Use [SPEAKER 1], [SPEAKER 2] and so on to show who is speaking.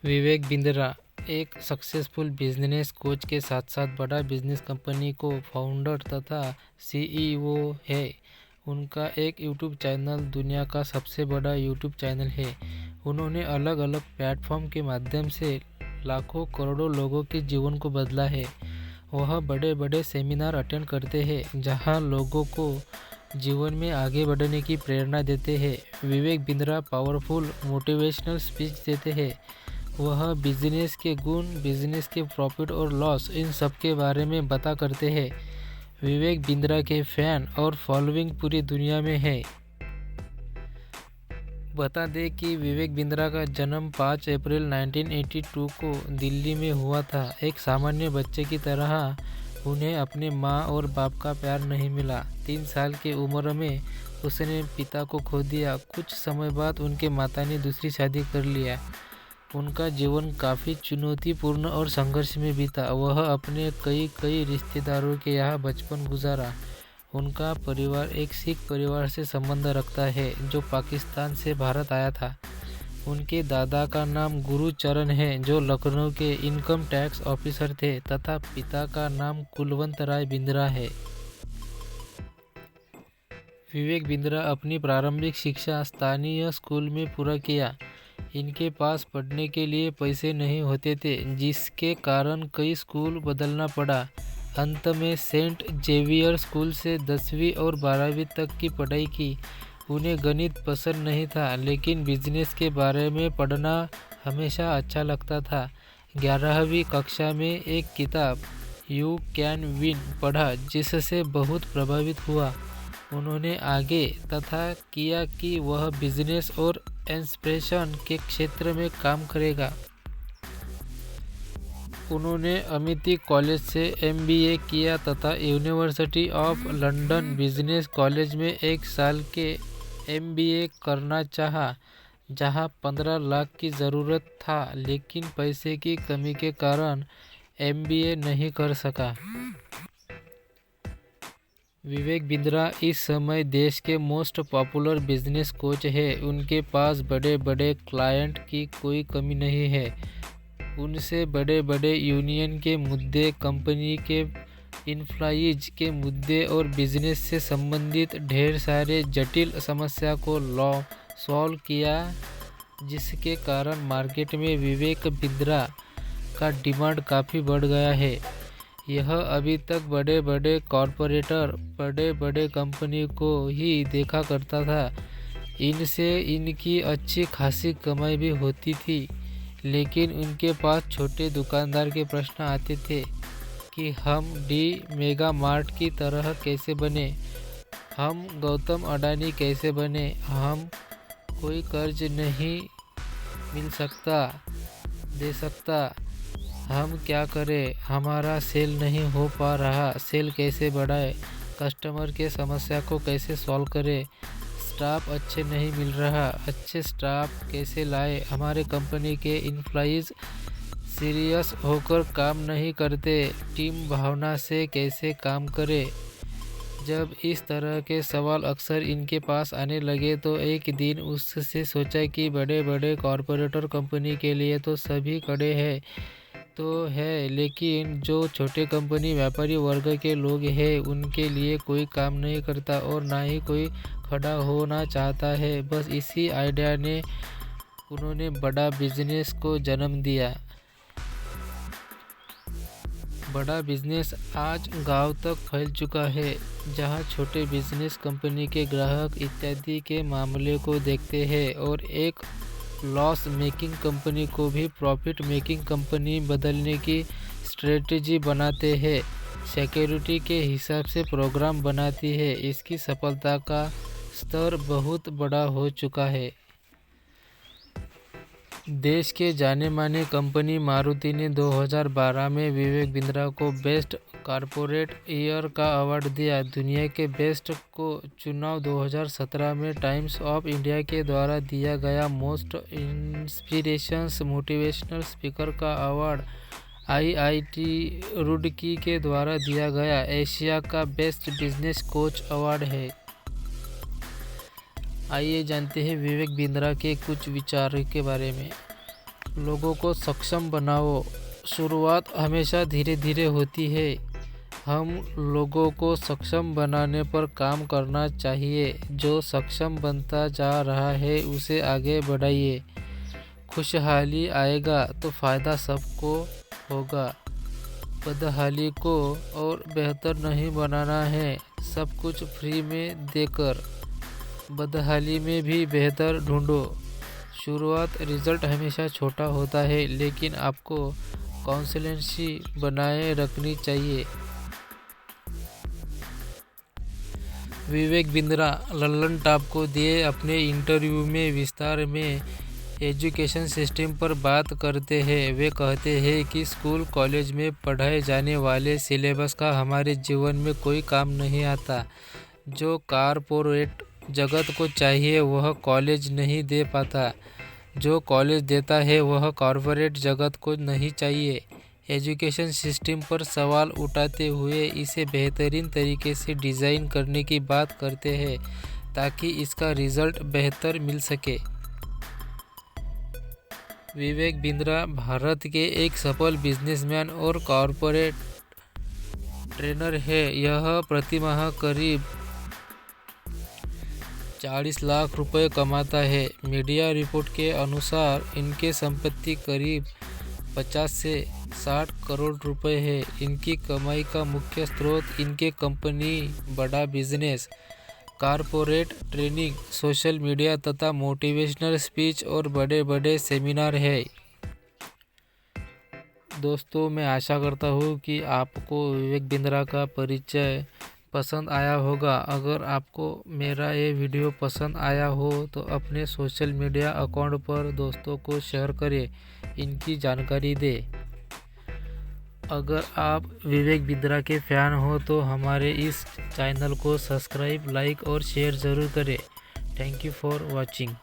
[SPEAKER 1] विवेक बिंद्रा एक successful business coach के साथ साथ बड़ा बिजनेस कंपनी को फाउंडर तथा सीईओ है। उनका एक यूट्यूब चैनल दुनिया का सबसे बड़ा यूट्यूब चैनल है। उन्होंने अलग अलग प्लेटफॉर्म के माध्यम से लाखों करोड़ों लोगों के जीवन को बदला है। वह बड़े बड़े सेमिनार अटेंड करते हैं जहां लोगों को जीवन में आगे बढ़ने की प्रेरणा देते हैं। Vivek Bindra powerful motivational speech देते हैं। वह बिजनेस के गुण, बिजनेस के प्रॉफिट और लॉस, इन सब के बारे में बता करते हैं। विवेक बिंद्रा के फैन और फॉलोइंग पूरी दुनिया में है। बता दें कि विवेक बिंद्रा का जन्म 5 अप्रैल 1982 को दिल्ली में हुआ था। एक सामान्य बच्चे की तरह उन्हें अपने माँ और बाप का प्यार नहीं मिला। 3 साल की उम्र में उसने पिता को खो दिया। कुछ समय बाद उनके माता ने दूसरी शादी कर लिया। उनका जीवन काफ़ी चुनौतीपूर्ण और संघर्ष में बीता। वह अपने कई रिश्तेदारों के यहाँ बचपन गुजारा। उनका परिवार एक सिख परिवार से संबंध रखता है जो पाकिस्तान से भारत आया था। उनके दादा का नाम गुरुचरण है जो लखनऊ के इनकम टैक्स ऑफिसर थे तथा पिता का नाम कुलवंत राय बिंद्रा है। विवेक बिंद्रा अपनी प्रारंभिक शिक्षा स्थानीय स्कूल में पूरा किया। इनके पास पढ़ने के लिए पैसे नहीं होते थे जिसके कारण कई स्कूल बदलना पड़ा। अंत में सेंट जेवियर स्कूल से 10वीं और 12वीं तक की पढ़ाई की। उन्हें गणित पसंद नहीं था लेकिन बिजनेस के बारे में पढ़ना हमेशा अच्छा लगता था। 11वीं कक्षा में एक किताब यू कैन विन पढ़ा जिससे बहुत प्रभावित हुआ। उन्होंने आगे तथा किया कि वह बिजनेस और इंस्पिरेशन के क्षेत्र में काम करेगा। उन्होंने अमिटी कॉलेज से MBA किया तथा university of London business college में 1 साल के MBA करना चाहा, जहां 15 लाख की ज़रूरत था लेकिन पैसे की कमी के कारण MBA नहीं कर सका। विवेक बिंद्रा इस समय देश के मोस्ट पॉपुलर बिजनेस कोच है। उनके पास बड़े बड़े क्लाइंट की कोई कमी नहीं है। उनसे बड़े बड़े यूनियन के मुद्दे, कंपनी के इन्फ्लाइज के मुद्दे और बिजनेस से संबंधित ढेर सारे जटिल समस्या को सॉल्व किया जिसके कारण मार्केट में विवेक बिंद्रा का डिमांड काफ़ी बढ़ गया है। यह अभी तक बड़े बड़े कॉरपोरेटर, बड़े बड़े कंपनी को ही देखा करता था। इनसे इनकी अच्छी खासी कमाई भी होती थी लेकिन उनके पास छोटे दुकानदार के प्रश्न आते थे कि हम डी मेगा मार्ट की तरह कैसे बने, हम गौतम अडानी कैसे बने, हम कोई कर्ज नहीं मिल सकता दे सकता, हम क्या करें, हमारा सेल नहीं हो पा रहा, सेल कैसे बढ़ाए, कस्टमर के समस्या को कैसे सॉल्व करें, स्टाफ अच्छे नहीं मिल रहा, अच्छे स्टाफ कैसे लाए, हमारे कंपनी के एम्प्लॉइज सीरियस होकर काम नहीं करते, टीम भावना से कैसे काम करें। जब इस तरह के सवाल अक्सर इनके पास आने लगे तो एक दिन उससे सोचा कि बड़े बड़े कॉरपोरेटर कंपनी के लिए तो सभी खड़े हैं तो है लेकिन जो छोटे कंपनी व्यापारी वर्ग के लोग हैं उनके लिए कोई काम नहीं करता और ना ही कोई खड़ा होना चाहता है। बस इसी आइडिया ने उन्होंने बड़ा बिजनेस को जन्म दिया। बड़ा बिजनेस आज गांव तक फैल चुका है जहां छोटे बिजनेस कंपनी के ग्राहक इत्यादि के मामले को देखते हैं और एक लॉस मेकिंग कंपनी को भी प्रॉफिट मेकिंग कंपनी बदलने की स्ट्रेटजी बनाते हैं, सिक्योरिटी के हिसाब से प्रोग्राम बनाती है। इसकी सफलता का स्तर बहुत बड़ा हो चुका है। देश के जाने माने कंपनी मारुति ने 2012 में विवेक बिंद्रा को बेस्ट कॉरपोरेट ईयर का अवार्ड दिया। दुनिया के बेस्ट को चुनाव 2017 में टाइम्स ऑफ इंडिया के द्वारा दिया गया मोस्ट इंस्पिरेशंस मोटिवेशनल स्पीकर का अवार्ड IIT रुड़की के द्वारा दिया गया एशिया का बेस्ट बिजनेस कोच अवार्ड है। आइए जानते हैं विवेक बिंद्रा के कुछ विचारों के बारे में। लोगों को सक्षम बनाओ। शुरुआत हमेशा धीरे धीरे होती है। हम लोगों को सक्षम बनाने पर काम करना चाहिए। जो सक्षम बनता जा रहा है उसे आगे बढ़ाइए। खुशहाली आएगा तो फ़ायदा सबको होगा। बदहाली को और बेहतर नहीं बनाना है सब कुछ फ्री में देकर। बदहाली में भी बेहतर ढूंढो। शुरुआत रिजल्ट हमेशा छोटा होता है, लेकिन आपको कंसिस्टेंसी बनाए रखनी चाहिए। विवेक बिंद्रा लल्लन टॉप को दिए अपने इंटरव्यू में विस्तार में एजुकेशन सिस्टम पर बात करते हैं। वे कहते हैं कि स्कूल कॉलेज में पढ़ाए जाने वाले सिलेबस का हमारे जीवन में कोई काम नहीं आता। जो कॉरपोरेट जगत को चाहिए वह कॉलेज नहीं दे पाता। जो कॉलेज देता है वह कॉरपोरेट जगत को नहीं चाहिए। एजुकेशन सिस्टम पर सवाल उठाते हुए इसे बेहतरीन तरीके से डिज़ाइन करने की बात करते हैं ताकि इसका रिज़ल्ट बेहतर मिल सके। विवेक बिंद्रा भारत के एक सफल बिजनेसमैन और कॉरपोरेट ट्रेनर है। यह प्रति माह करीब 40 लाख रुपए कमाता है। मीडिया रिपोर्ट के अनुसार इनके संपत्ति करीब 50 से 60 करोड़ रुपए है। इनकी कमाई का मुख्य स्रोत इनके कंपनी, बड़ा business, corporate training, social media तथा मोटिवेशनल स्पीच और बड़े बड़े सेमिनार है। दोस्तों, मैं आशा करता हूँ कि आपको विवेक बिंद्रा का परिचय पसंद आया होगा। अगर आपको मेरा ये वीडियो पसंद आया हो तो अपने सोशल मीडिया अकाउंट पर दोस्तों को शेयर करें, इनकी जानकारी दें। अगर आप विवेक बिंद्रा के फ़ैन हो तो हमारे इस चैनल को सब्सक्राइब, लाइक और शेयर ज़रूर करें। Thank you for watching.